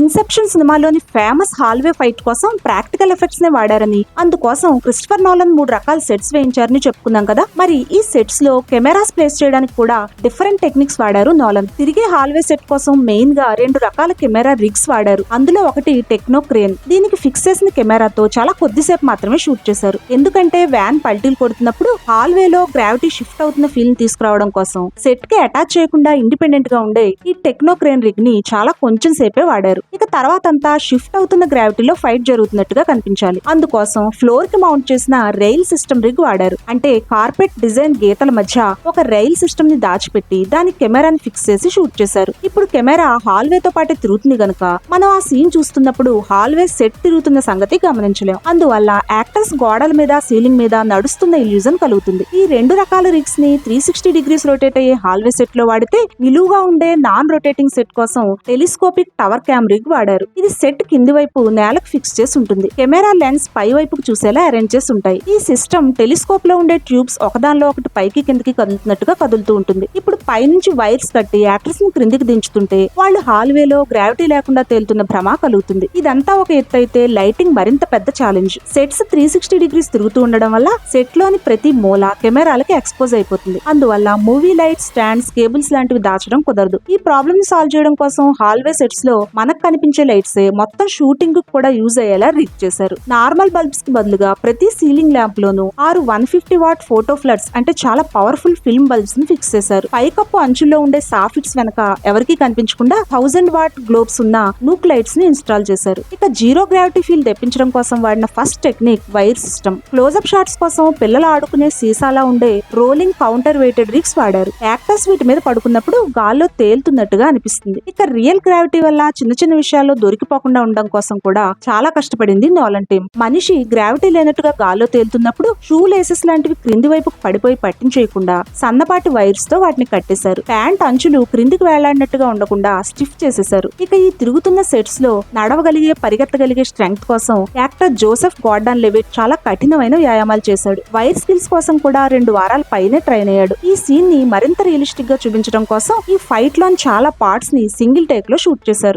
Inception సినిమాలోని famous hallway fight కోసం practical effects నే వాడారని, అందుకోసం క్రిస్టఫర్ నోలన్ 3 రకాల సెట్స్ వేయించారని చెప్పుకున్నాం కదా. మరి ఈ సెట్స్ లో కెమెరాస్ ప్లేస్ చేయడానికి కూడా డిఫరెంట్ టెక్నిక్స్ వాడారు నోలన్. తిరిగే హాల్వే సెట్ కోసం మెయిన్ గా 2 రకాల కెమెరా రిగ్స్ వాడారు. అందులో ఒకటి టెక్నో క్రేన్. దీనికి ఫిక్స్ చేసిన కెమెరాతో చాలా కొద్దిసేపు మాత్రమే షూట్ చేశారు. ఎందుకంటే వ్యాన్ పల్టీలు కొడుతున్నప్పుడు హాల్వేలో గ్రావిటీ షిఫ్ట్ అవుతున్న ఫీల్ ని తీసుకురావడం కోసం సెట్ కి అటాచ్ చేయకుండా ఇండిపెండెంట్ గా ఉండే ఈ టెక్నో క్రేన్ రిగ్ ని చాలా కొంచెం సేపే వాడారు. ఇక తర్వాత అంతా షిఫ్ట్ అవుతున్న గ్రావిటీలో ఫైట్ జరుగుతున్నట్టుగా కనిపించాలి. అందుకోసం ఫ్లోర్ కి మౌంట్ చేసిన రైల్ సిస్టమ్ రిగ్ వాడారు. అంటే కార్పెట్ డిజైన్ గీతల మధ్య ఒక రైల్ సిస్టమ్ ని దాచిపెట్టి దాని కెమెరాని ఫిక్స్ చేసి షూట్ చేశారు. ఇప్పుడు కెమెరా హాల్వే తో పాటే తిరుగుతుంది గనుక మనం ఆ సీన్ చూస్తున్నప్పుడు హాల్వే సెట్ తిరుగుతున్న సంగతి గమనించలేం. అందువల్ల యాక్టర్స్ గోడల మీద సీలింగ్ మీద నడుస్తున్న ఇల్యూజన్ కలుగుతుంది. ఈ 2 రకాల రిగ్స్ ని 360 డిగ్రీస్ రొటేట్ అయ్యే హాల్వే సెట్ లో వాడితే, నిలువుగా ఉండే నాన్ రొటేటింగ్ సెట్ కోసం టెలిస్కోపిక్ టవర్ క్యామ్ రిగ్ వాడారు. ఇది సెట్ కింది వైపు నేలకు ఫిక్స్ చేసి ఉంటుంది. కెమెరా లెన్స్ పై వైపుకు చూసేలా అరేంజ్ చేసి ఉంటాయి. ఈ సిస్టమ్ టెలిస్కోప్ లో ఉండే ట్యూబ్స్ ఒకదానిలో ఒకటి పైకి కిందకి కదులుతున్నట్టుగా కదులుతూ ఉంటుంది. ఇప్పుడు పైనుంచి వైర్స్ కట్టి యాక్టర్స్ ని క్రిందికి దించుతుంటే వాళ్ళు హాల్వేలో గ్రావిటీ లేకుండా తేలుతున్న భ్రమ కలుగుతుంది. ఇదంతా ఒక ఎత్తు అయితే లైటింగ్ మరింత పెద్ద ఛాలెంజ్. సెట్స్ 360 డిగ్రీస్ తిరుగుతూ ఉండడం వల్ల సెట్ లోని ప్రతి మూల కెమెరాలకి ఎక్స్పోజ్ అయిపోతుంది. అందువల్ల మూవీ లైట్ స్టాండ్స్, కేబుల్స్ లాంటివి దాచడం కుదరదు. ఈ ప్రాబ్లమ్ ని సాల్వ్ చేయడం కోసం హాల్వే సెట్స్ లో మనకు కనిపించే లైట్స్ మొత్తం షూటింగ్ కు కూడా యూజ్ అయ్యేలా రిగ్ చేశారు. నార్మల్ బల్బ్స్ కి బదులుగా ప్రతి సీలింగ్ ల్యాంప్ లోను 6 150 వాట్ ఫోటో ఫ్లడ్స్ అంటే చాలా పవర్ఫుల్ ఫిల్మ్ బల్బ్స్ ని ఫిక్స్ చేశారు. పైకప్పు అంచుల్లో ఉండే సాఫిట్స్ వెనక ఎవరికీ కనిపించకుండా 1000 వాట్ గ్లోబ్స్ ఉన్న నూక్ లైట్స్ ని ఇన్స్టాల్ చేశారు. ఇక జీరో గ్రావిటీ ఫీల్ తెప్పించడం కోసం వాడిన first technique wire system. Closeup shots కోసం పిల్లలు ఆడుకునే సీసాలా ఉండే రోలింగ్ కౌంటర్ వెయిటెడ్ రిగ్స్ వాడారు. యాక్టర్స్ వీటి మీద పడుకున్నప్పుడు గాల్లో తేలుతున్నట్టుగా అనిపిస్తుంది. ఇక రియల్ గ్రావిటీ వల్ల చిన్న చిన్న విషయాల్లో దొరికిపోకుండా ఉండడం కోసం కూడా చాలా కష్టపడింది నోలన్ టీమ్. మనిషి గ్రావిటీ లేనట్టుగా గాల్లో తేలుతున్నప్పుడు షూ లేసెస్ లాంటివి క్రింది వైపుకు పడిపోయి పట్టించేయకుండా సన్నపాటి వైర్స్ తో వాటిని కట్టేశారు. ప్యాంట్ అంచులు క్రిందికి వేలాడినట్టుగా ఉండకుండా స్టిఫ్ చేసేశారు. ఇక ఈ తిరుగుతున్న సెట్స్ లో నడవగలిగే, పరిగెత్తగలిగే స్ట్రెంగ్త్ కోసం యాక్టర్ జోసెఫ్ గార్డాన్ లెవిట్ చాలా కఠినమైన వ్యాయామాలు చేశాడు. వైర్ స్కిల్స్ కోసం కూడా 2 వారాల పైనే ట్రైన్ అయ్యాడు. ఈ సీన్ ని మరింత రియలిస్టిక్ గా చూపించడం కోసం ఈ ఫైట్ లోని చాలా పార్ట్స్ ని సింగిల్ టేక్ లో షూట్ చేశారు.